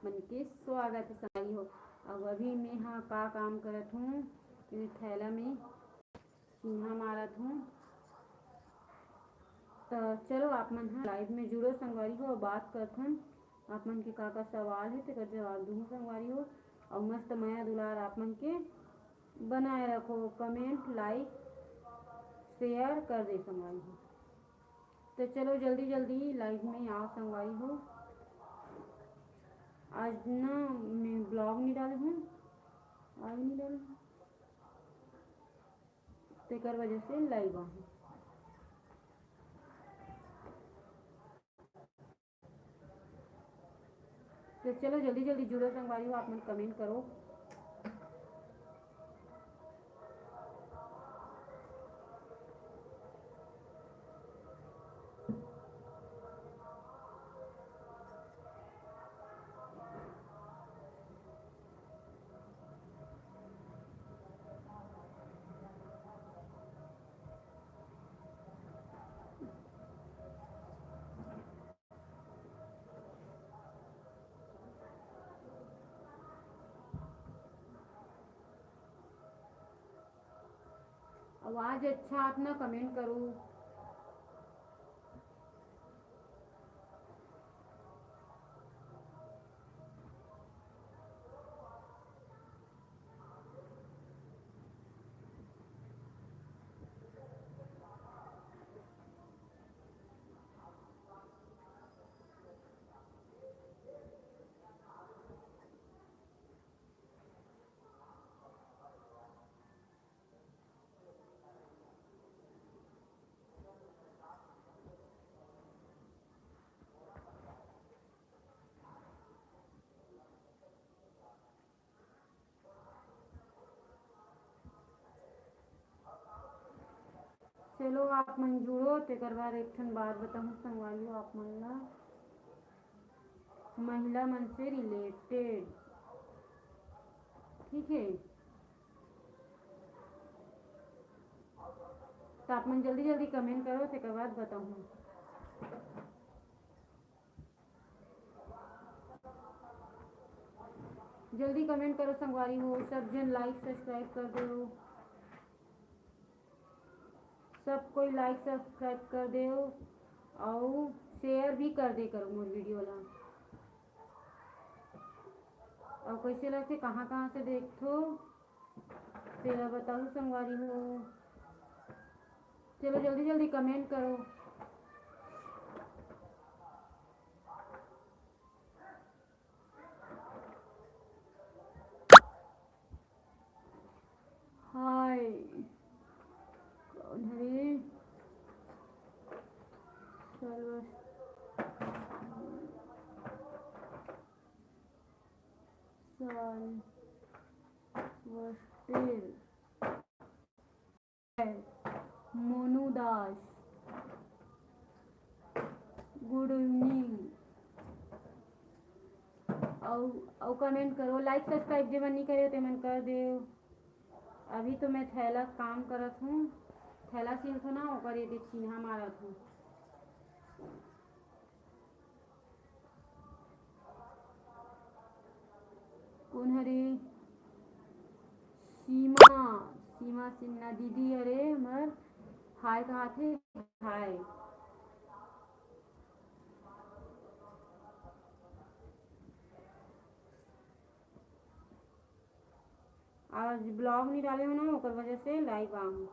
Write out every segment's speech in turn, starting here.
मन के स्वागत है संगवारी हो। अब अभी मैं हाँ का काम करत हूँ, थैला में चिन्हा मारत हूँ। तो चलो आप मन हाँ लाइव में जुड़ो संगवारी हो, बात करत हूँ। आप मन के का सवाल है तो जवाब दूँ संगवारी हो। और मस्त माया दुलार आप मन के बनाए रखो, कमेंट लाइक शेयर कर दे संगवारी हो। तो चलो जल्दी जल्दी लाइव में आओ संगवारी हो। आज ना मैं ब्लॉग नहीं डाली हूँ, आज नहीं डाली हूँ, तेकर वजह से लाइव आऊँ। तो चलो जल्दी जल्दी जुड़ो संगवारी हो, आप मन कमेंट करो। आवाज़ अच्छा आप ना कमेंट करो। चलो आप मन जुड़ो, तेकर बाद एक ठन बात बताऊँ संगवारी हो आप मन ला, महिला मन से रिलेटेड, ठीक है। तो आप मन जल्दी जल्दी कमेंट करो, तेकर बाद बताऊँ। जल्दी कमेंट करो संगवारी हो, सब जन लाइक सब्सक्राइब कर दो, सब कोई लाइक सब्सक्राइब कर दे और शेयर भी कर दे करो मोर वीडियो ला। और कैसे लगते कहाँ कहाँ से देखो तेरा बताओ संगवारी हो। चलो जल्दी जल्दी कमेंट करो। हाय कौन है मोनू दास, गुड इवनिंग। और कमेंट करो, लाइक सब्सक्राइब जे मन नहीं करे ते मन कर दे। अभी तो मैं थैला काम करत हूँ, थैला सील तो ना ओकर ये चिन्हा मारत हूँ। कौन हरे सीमा, सीमा सिन्हा दीदी अरे हमर हाय कहा थे हाय। आज ब्लॉग नहीं डाले हो ना ओकर वजह से लाइव आऊँ।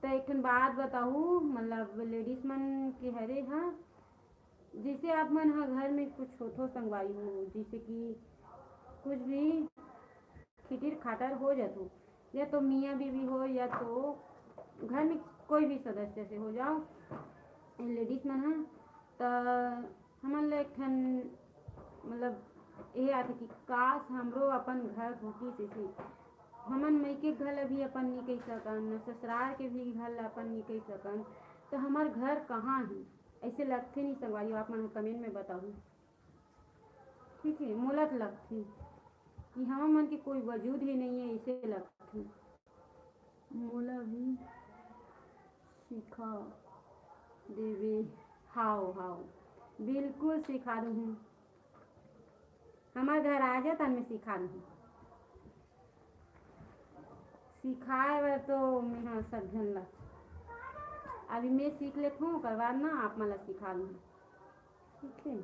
तो एक बात बताऊँ, मतलब लेडीज मन के हरे हाँ, जैसे आप मन हाँ घर में कुछ हो संगवारी हो, जैसे कि कुछ भी खिटिर खाटर हो जातो, या तो मियाँ बीवी हो या तो घर में कोई भी सदस्य से हो जाओ लेडीज मन हाँ, तो हमन एक ठन मतलब ये आते कि काश हमरो अपन घर होती से हमन मईके घर अभी अपन नहीं कह सकन, ससुराल के भी घर अपन नहीं कह सकन, तो हमार घर कहाँ है ऐसे लगते नहीं संगवारी। आप मन कमेंट में बताओ, ठीक है। मोलत लगती कि हम मन के कोई वजूद ही नहीं है, ऐसे लगती। मोला भी सिखा देवे, हाओ हाओ बिल्कुल सिखा दूँ। हमारे घर आ जा तो मैं सिखा दूँ। सिखाए बर तो मेरा सब झन ला अभी मैं सीख लेती हूँ, ओकर बाद ना आप मला सिखा दूँ। ठीक है,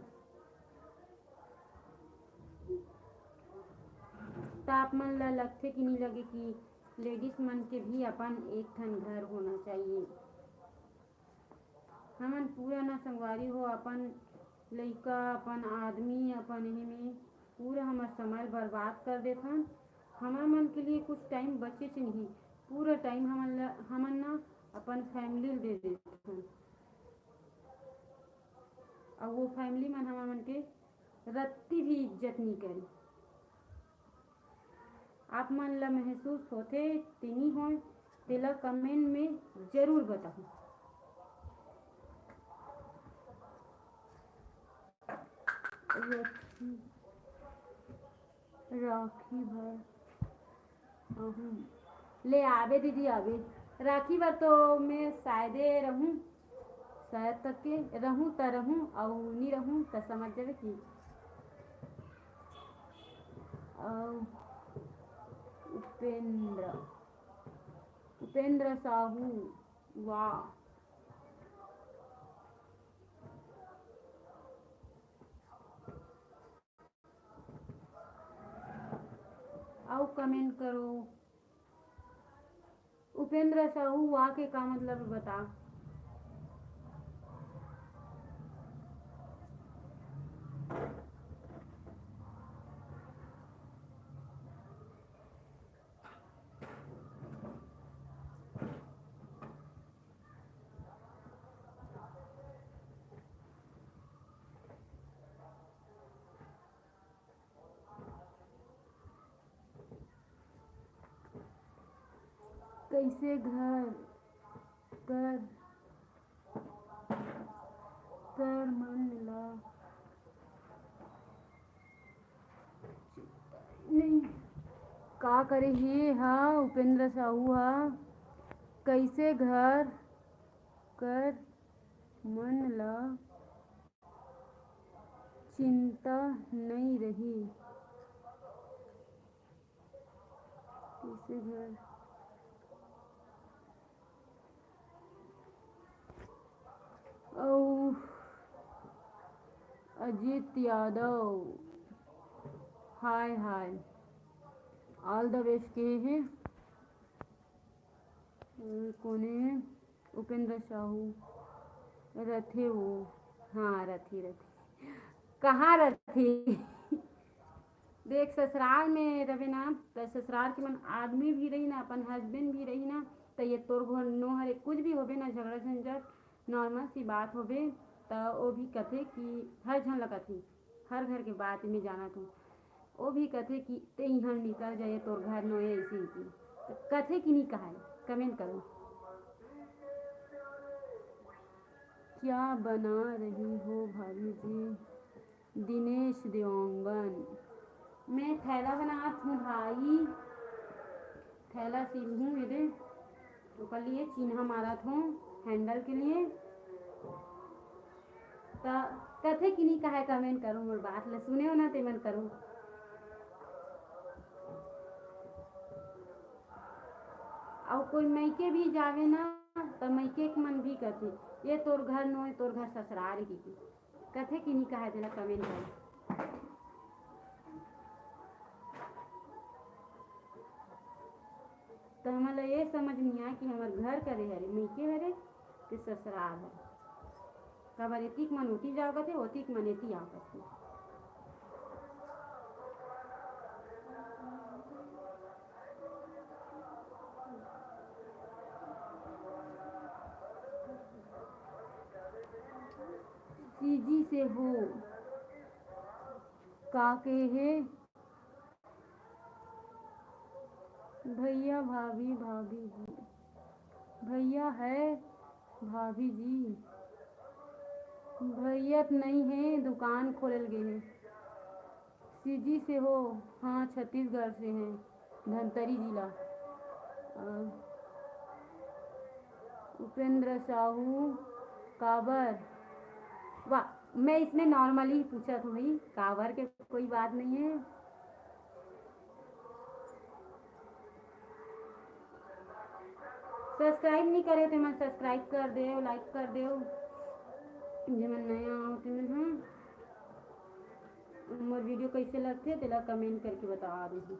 तो आप मन ला लगथे कि नहीं लगे कि लेडीज मन के भी अपन एक ठन घर होना चाहिए। हमन पूरा ना संगवारी हो अपन लइका अपन आदमी अपन एही में पूरा हमार समय बर्बाद कर देथन। हमार मन के लिए कुछ टाइम बचे नहीं, पूरा टाइम हमन ना अपन फैमिली दे देथन, और वो फैमिली मन हमार मन के रत्ती भी इज्जत नहीं करी। आप मन ला महसूस होथे तेनी हो तेला कमेंट में जरूर बताओ। राखी भर ले आवे दीदी आवे राखी भर तो मैं शायदे रहूँ, शायद तक के रहूँ त रहूँ और नहीं रहूँ त समझ जावे कि उपेंद्र उपेंद्र साहू, वाह आओ कमेंट करो। उपेंद्र साहू वाह के का मतलब बता। कैसे घर कर कर मन ला नहीं का करे हे हा उपेंद्र साहू हा कैसे घर कर मन ला चिंता नहीं रही, कैसे घर ओ अजीत यादव, हाय हाय ऑल द बेस्ट के हैं कोने उपेंद्र साहू रथे वो, हाँ रथी रथी कहाँ रथी देख ससुराल में रहे ना तो ससुराल के मन आदमी भी रही ना अपन हस्बैंड भी रही ना तो ये तोर घर नो हरे कुछ भी होबे ना झगड़ा झंझट नॉर्मल सी बात होबे तो वो भी कथे कि हर झन लगती हर घर के बात में जाना तू वो भी कथे कि ते यहाँ निकल जाए तोर घर नो ऐसी की तो कथे कि नहीं कहा कमेंट करो। क्या बना रही हो भाभी जी। दिनेश देवंगन, मैं थैला बनात हूँ भाई, थैला सील हूँ मेरे ऊपर लिए चिन्ह मारा हूँ हैंडल के लिए। तो कथे कि नहीं कहा कमेंट करो, मोर बात ले सुने हो ना ते मन करो। और कोई मैके भी जावे ना तो मैके के मन भी कथे ये तोर घर नो तोर घर ससुराल की कथे कि नहीं कहा तेला कमेंट करो। तो हमारा ये समझ नहीं आया कि हमारे घर करे हरे मैके हरे कि ससुराल है। कबर एतिक मन उठी जाओ कथे ओतिक मन एती आओ कथे। सीजी से हो काके है भैया भाभी भाभी जी भैया है भाभी जी भैया नहीं है दुकान खोलल गए हैं। सीजी से हो, हाँ छत्तीसगढ़ से हैं धमतरी जिला। उपेंद्र साहू काबर वाह मैं इसमें नॉर्मली पूछा था भाई, कावर के कोई बात नहीं है। सब्सक्राइब नहीं करे तो मैं सब्सक्राइब कर दे, लाइक कर दे जे मैं नया होते हैं। मोर वीडियो कैसे लगते तेला कमेंट करके बता दीजिए।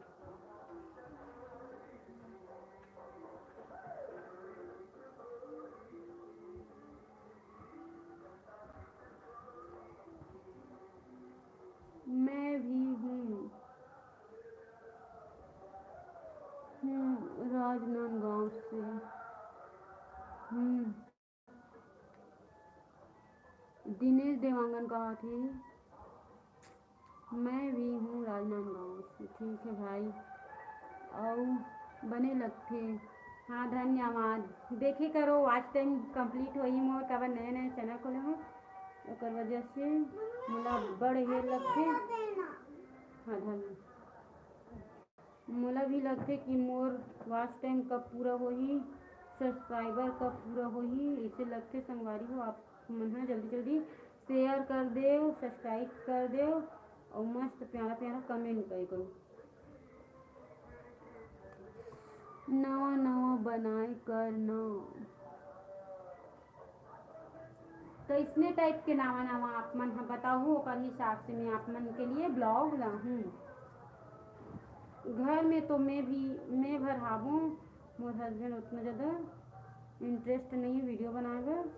मैं भी हूँ राजनांदगांव से। दिनेश देवांगन कहा थी। मैं भी हूँ राजनांदगांव से। ठीक है भाई, और बने लगते। हाँ धन्यवाद। देखे करो वॉच टाइम कंप्लीट होई मोर, कबर नए नए चैनल खोले हैं ओकर वजह से मोला बड़ हे लगते। हाँ धन्यवाद। मोला भी लगते कि मोर वॉच टाइम कब पूरा होही, सब्सक्राइबर कब पूरा होही। इसे लगते संगवारी हो आप मन ह जल्दी जल्दी शेयर कर दे, सब्सक्राइब कर दे और मस्त प्यारा प्यारा कमेंट करे करो। नवा नवा बनाए कर न कैसने टाइप के नवा नवा आप मन बताओ, ओकर हिसाब से मैं आप मन के लिए ब्लॉग लाऊँ। घर में तो मैं भरहाबूँ, मोर हस्बैंड उतना ज़्यादा इंटरेस्ट नहीं है वीडियो बनाए बर।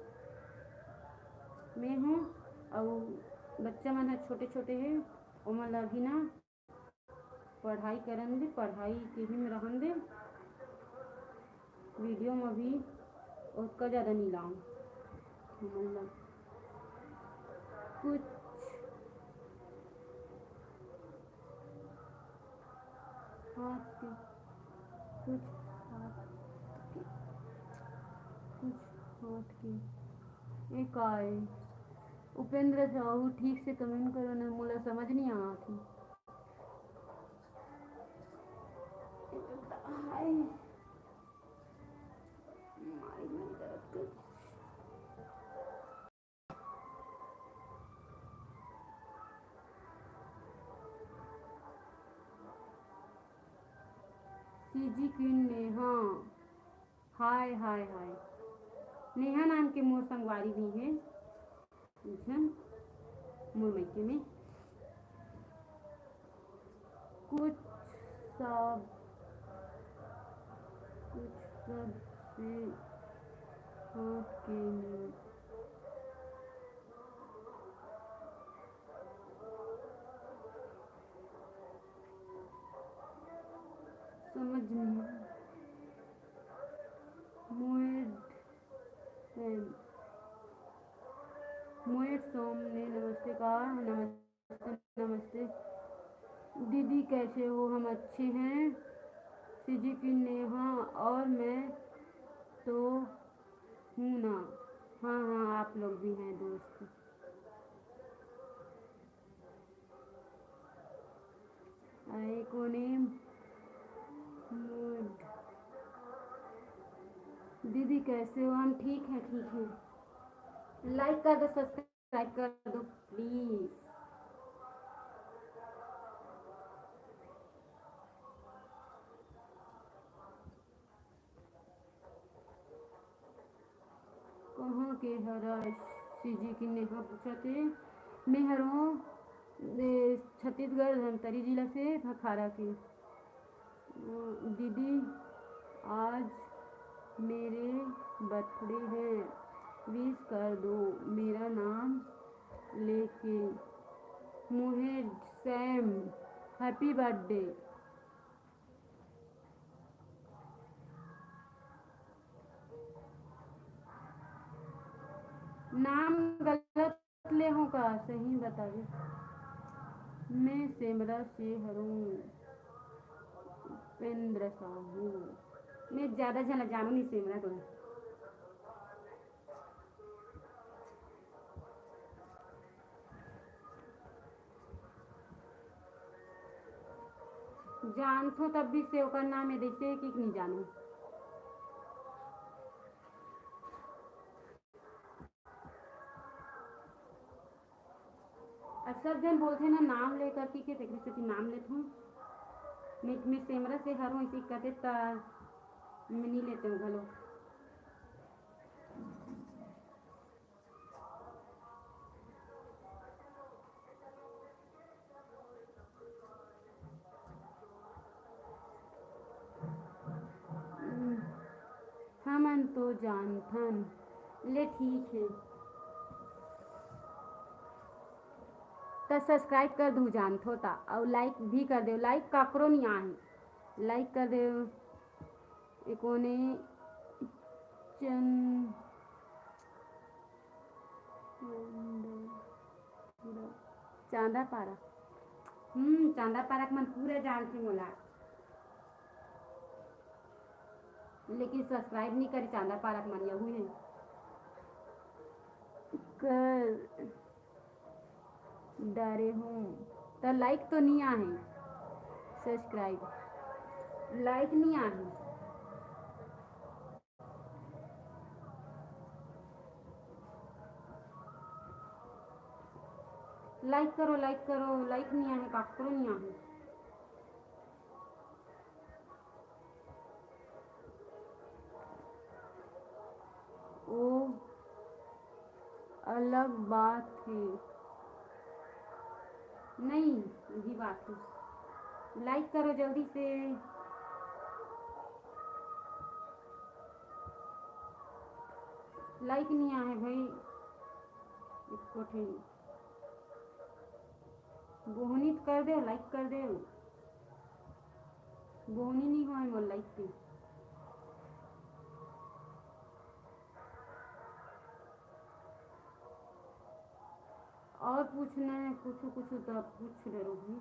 मैं हूँ और बच्चा मन है छोटे छोटे है, ओमन ला भी ना पढ़ाई करन दे, पढ़ाई के ही में रहन दे। वीडियो में भी उसका ज़्यादा नहीं लाऊँ। मतलब कुछ हाथ के कुछ हाथ के कुछ हाथ के एक आए उपेंद्र साहू ठीक से कमेंट करो ना, मोला समझ नहीं आ थी। सीजी क्वीन नेहा, हाय हाय हाय। नेहा नाम के मोर संगवारी भी है मोर मैके में। कुछ सब से हाथ के नहीं। समझ नहीं। मोएड सोम ने नमस्ते कहा। नमस्ते नमस्ते दीदी, कैसे हो? हम अच्छे हैं। सीजी की नेहा, और मैं तो हूँ ना। हाँ हाँ, आप लोग भी हैं दोस्त। आए कोने दीदी कैसे हो? हम ठीक हैं ठीक हैं। लाइक कर दो, सब्सक्राइब कर दो प्लीज़। कहाँ के हरा सीजी की नेहा पूछा थे। मैं हरों छत्तीसगढ़ धमतरी जिला से खखारा की। दीदी आज मेरे बर्थडे है, विश कर दो मेरा नाम लेके। मोहित सैम, हैप्पी बर्थडे। नाम गलत ले हो का, सही बता दे। मैं सेमरा से हूँ उपेंद्र साहू। मैं ज़्यादा जना जानू नहीं सेमरा को। जानथो तब भी से ओकर नाम है जैसे कि नहीं जानू। सब जन बोलते ना नाम लेकर के तेकरे से नाम लेत हूँ मैं सेमरा से हर हूँ इसी कहते मैं नहीं लेते हूँ घलो। हमन तो जानथन ले ठीक है तो सब्सक्राइब कर दूँ जानथो ता और लाइक भी कर दे। लाइक काकरो नहीं आहे लाइक कर दे कोने चंद चांदा पारा चांदा पारा के मन पूरा जानती मोला लेकिन सब्सक्राइब नहीं करी चांदा पारा के मन यहू नहीं कर डरे हूँ तो लाइक तो नहीं आहे सब्सक्राइब लाइक नहीं आहे लाइक करो लाइक नहीं आहे काकरो नहीं आहे। ओ अलग बात है नहीं यही बात है लाइक करो जल्दी से। लाइक नहीं आए भाई इसको ठीक बोहनी कर दे लाइक कर दे बोहनी नहीं हुआ वो लाइक पे और पूछना है कुछ तो पूछ ले रोही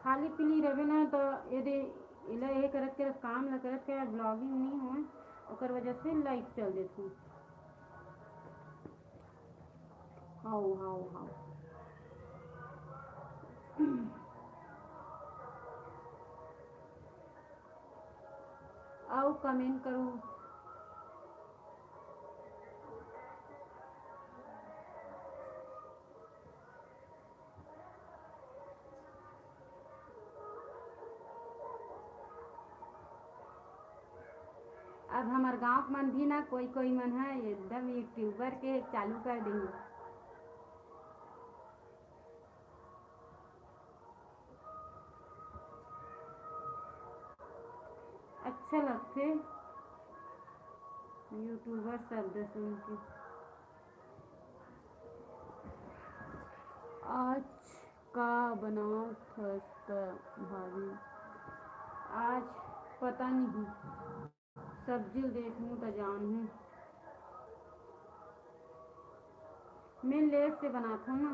खाली पीली रहे ना तो यदि इला ये करत काम ला करत के ब्लॉगिंग नहीं हो ओकर वजह से लाइक चल देती हाउ हाउ हाउ आओ कमेंट करो अब हमार गांव मन भी ना कोई मन है एकदम यूट्यूबर के चालू कर देंगे। अच्छा लगते यूट्यूबर शब्द सुन के। आज का बनाओ था भाभी आज पता नहीं सब्जी देखूँ तो जानूँ मैं लेट से बनाता हूँ ना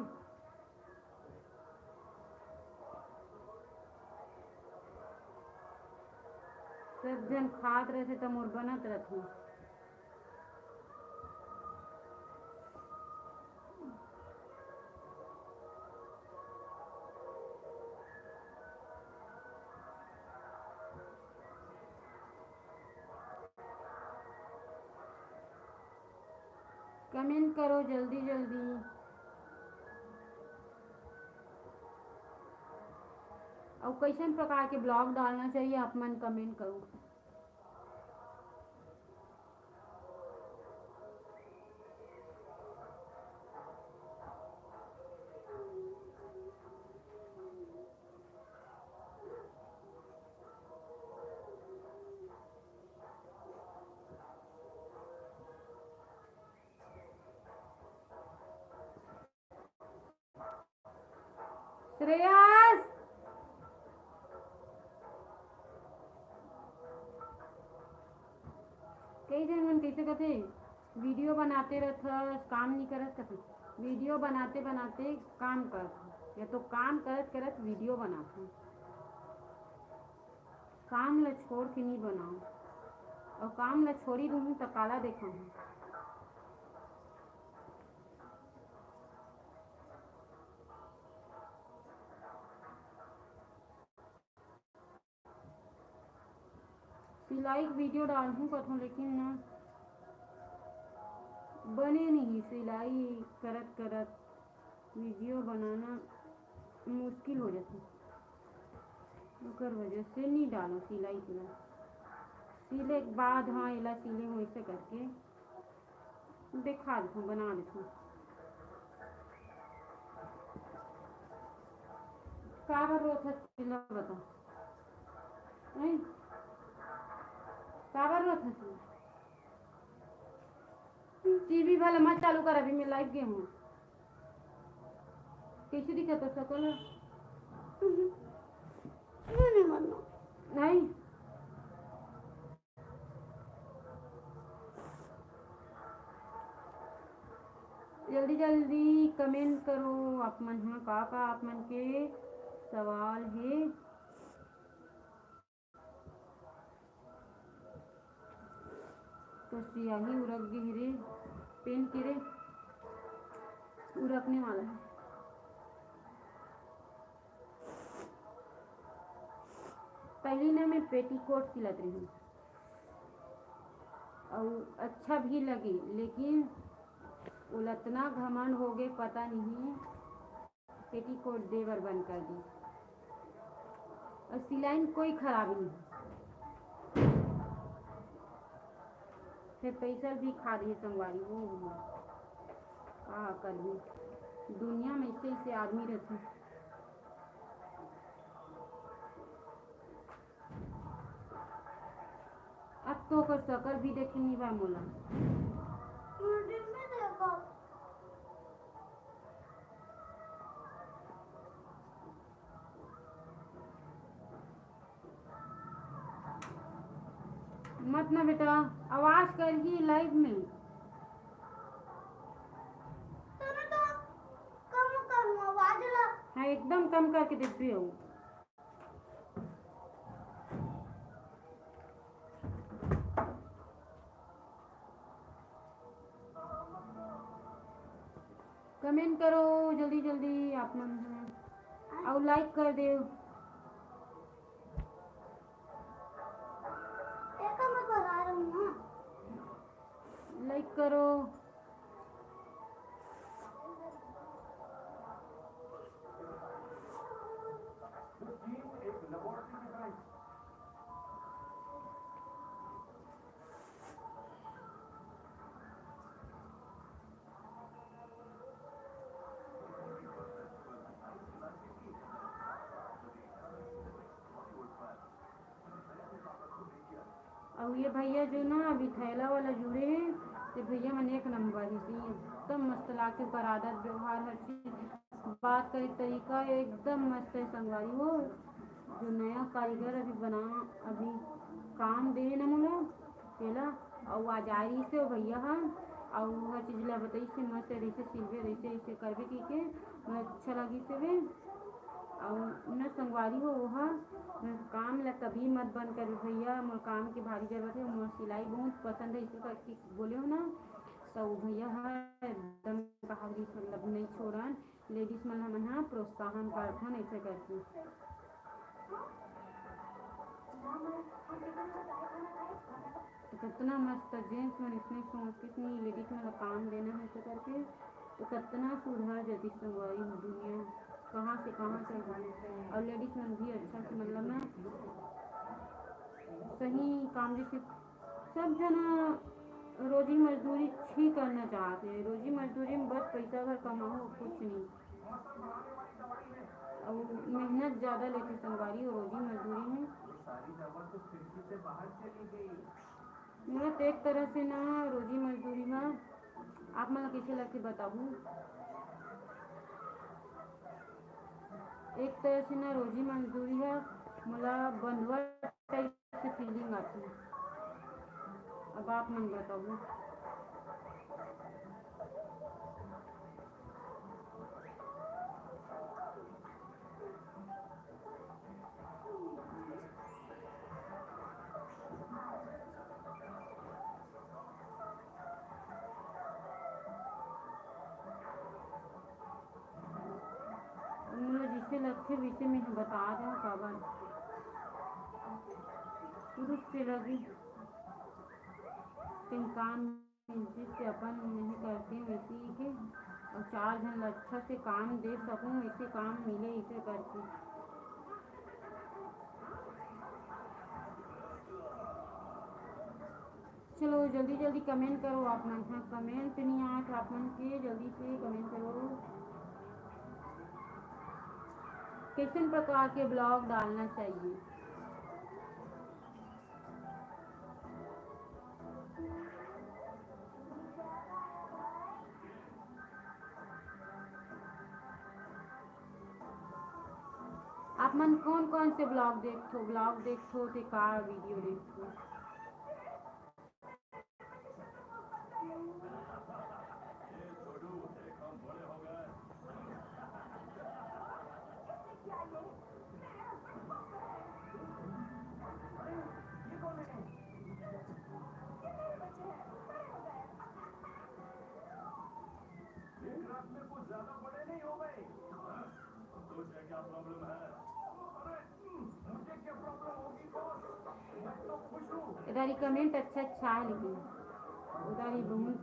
सब जन खात रहते तो मोर बनत रहती कमेंट करो जल्दी जल्दी और कैसन प्रकार के ब्लॉग डालना चाहिए आप मन कमेंट करो। श्रेयस कई जन मन कैसे कहते वीडियो बनाते रहत काम नहीं करत कहते वीडियो बनाते बनाते काम करत या तो काम करत करत वीडियो बनाते काम ला छोड़ के नहीं बनाओ और काम ला छोड़ी दूँ तो काला देखा हूँ। सिलाई वीडियो डालूँ कथों लेकिन ना बने नहीं, सिलाई करत करत वीडियो बनाना मुश्किल हो जाती, ओकर वजह से नहीं डालो सिलाई के। सिले के बाद हाँ एला सिले हो ऐसे करके दिखा देता बना देता। का बार रोत है सिला बता नहीं, का बार रोत है टीवी वाला मत चालू कर, अभी मैं लाइव गेम हूँ। कैसे दिखा तो सकल नहीं जल्दी जल्दी कमेंट करो आप मन। हाँ का आप मन के सवाल है। तो सियाही उड़क गई रे, पेन की रे उड़कने वाला है। पहली ना मैं पेटीकोट सिलत रही हूँ और अच्छा भी लगी, लेकिन उलतना घमंड हो गए पता नहीं पेटीकोट देवर बंद कर दी। और सिलाई कोई खराबी नहीं, फिर पैसा भी खा दिए संगवारी वो का कर दी। दुनिया में ऐसे ऐसे आदमी रहते। अब तो कर सकल भी देखे नहीं बा मोला। मत ना बेटा आवाज कर ही लाइव में। हाँ एकदम कम करके देती हूँ। कमेंट करो जल्दी जल्दी आप मन और लाइक कर दे। लाइक करो। और ये भैया जो ना अभी थैला वाला जुड़े हैं तो भैया मन एक नंबर ही सी एकदम मस्त लाके कर आदत व्यवहार हर चीज बात करे तरीका एकदम मस्त है संगवारी हो। जो नया कारीगर अभी बना अभी काम दे न मोला तेला और आ जा रही से भैया हाँ और हर चीज ला बताई से मस्त ऐसे सिलवे ऐसे ऐसे करवे की के अच्छा लगी से वे और न संगवारी हो वहाँ काम ला कभी मत बंद कर भैया, मोर काम की भारी जरूरत है, मोर सिलाई बहुत पसंद है इसे करके बोले हो ना। तो भैया हाँ एकदम कहावरी मतलब नहीं छोड़न लेडीज मन हमन हाँ प्रोत्साहन करथन ऐसे करके। तो कितना मस्त जेंट्स मन इसमें सोच कितनी लेडीज मन काम देना है ऐसे करके तो कितना सुधार जाती संगवारी दुनिया कहाँ से कहाँ चल रही। और लेडीज मन भी अच्छा से मतलब ना सही काम जैसे सब जना रोजी मजदूरी ही करना चाहते हैं। रोजी मजदूरी में बस पैसा भर कमाओ कुछ नहीं और मेहनत ज़्यादा लेते संगवारी और रोजी मजदूरी में मेहनत एक तरह से ना रोजी मजदूरी में आप मतलब कैसे लगते बताऊँ। एक तरह से ना रोजी मजदूरी है मतलब बंधुआ टाइप से फीलिंग आती है। अब आप मन बताओ। मुझे जिससे लगते वैसे मैं बता दूँ काबर शुरू से लगी काम जिससे अपन नहीं करते वैसे ही के और चार जन अच्छा से काम दे सकूँ, ऐसे काम मिले इसे करके। चलो जल्दी जल्दी कमेंट करो आप मन। हाँ कमेंट नहीं आया तो आप मन के जल्दी से कमेंट करो। किस प्रकार के ब्लॉग डालना चाहिए। आप मन कौन कौन से ब्लॉग देखो ते का वीडियो देखो। इधर कमेंट अच्छा अच्छा है लेकिन उधर ही बहुत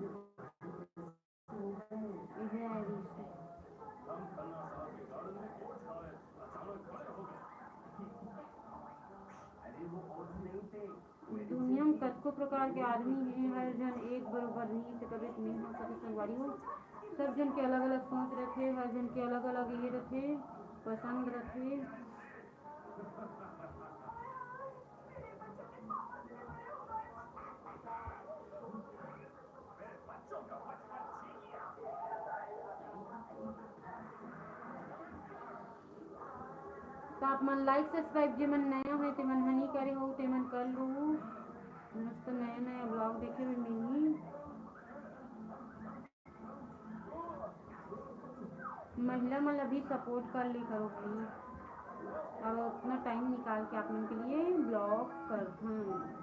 दुनिया में कतको प्रकार के आदमी हैं, हर जन एक बरोबर नहीं से कभी नहीं हो सके संगवारी हो। सब जन के अलग अलग सोच रखे, हर जन के अलग अलग ये रखे पसंद रखे। तो आप मन लाइक सब्सक्राइब जे मन नया है ते मन हनी करे हो ते मन कर लो। मस्त नया नया ब्लॉग देखे हुए मिली। महिला मन अभी सपोर्ट कर ले करो प्लीज। और उतना टाइम निकाल के आप मन के लिए ब्लॉग कर दूँ।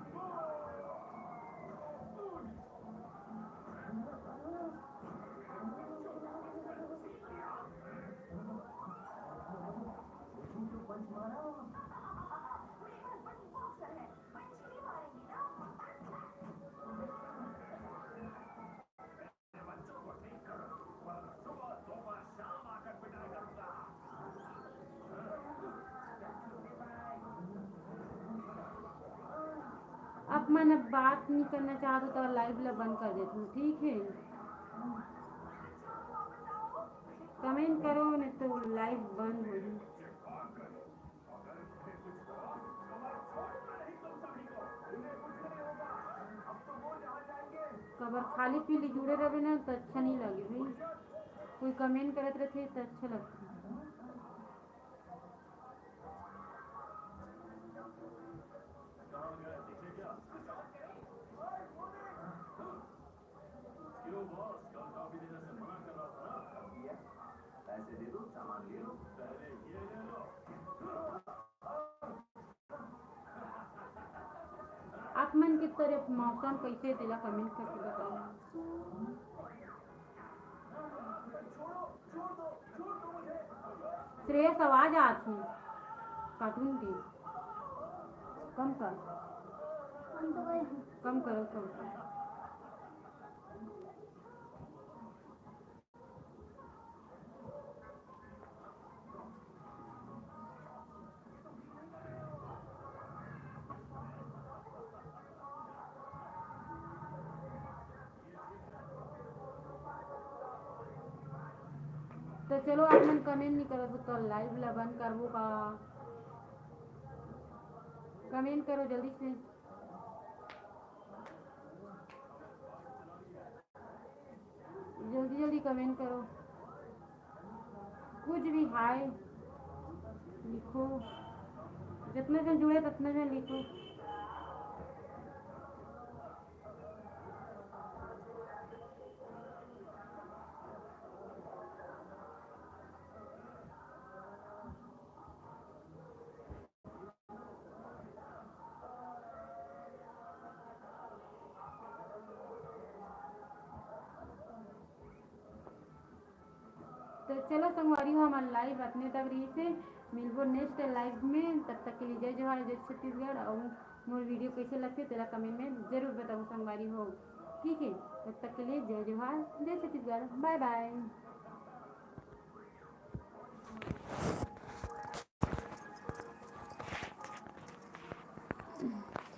अब मन अब बात नहीं करना चाहते तो लाइव ला बंद कर देती हूँ, ठीक है। कमेंट करो नहीं तो लाइव बंद हो जाए। कबर खाली पीली जुड़े रहे ना तो अच्छा नहीं लगे भाई। कोई कमेंट करते रहते तो अच्छा लगता। आप मन की तरफ मौसम कैसे दिला कमेंट करके बताओ। श्रेयस आवाज आती कार्टून की कम कर कम करो कम कर। तो चलो आप मन कमेंट नहीं करो तो लाइव ला बंद करबो का। कमेंट करो जल्दी से। जल्दी जल्दी कमेंट करो। कुछ भी हाय लिखो। जितने जन जुड़े उतने जन लिखो। तो चलो संगवारी हो हमारे लाइव अपने तक रही से मिलबो नेक्स्ट लाइव में। तब तक के लिए जय जवाहर जय छत्तीसगढ़। और मोर वीडियो कैसे लगते तेरा कमेंट में जरूर बताओ संगवारी हो। ठीक है, तब तक के लिए जय जवाहर, जय छत्तीसगढ़, बाय बाय।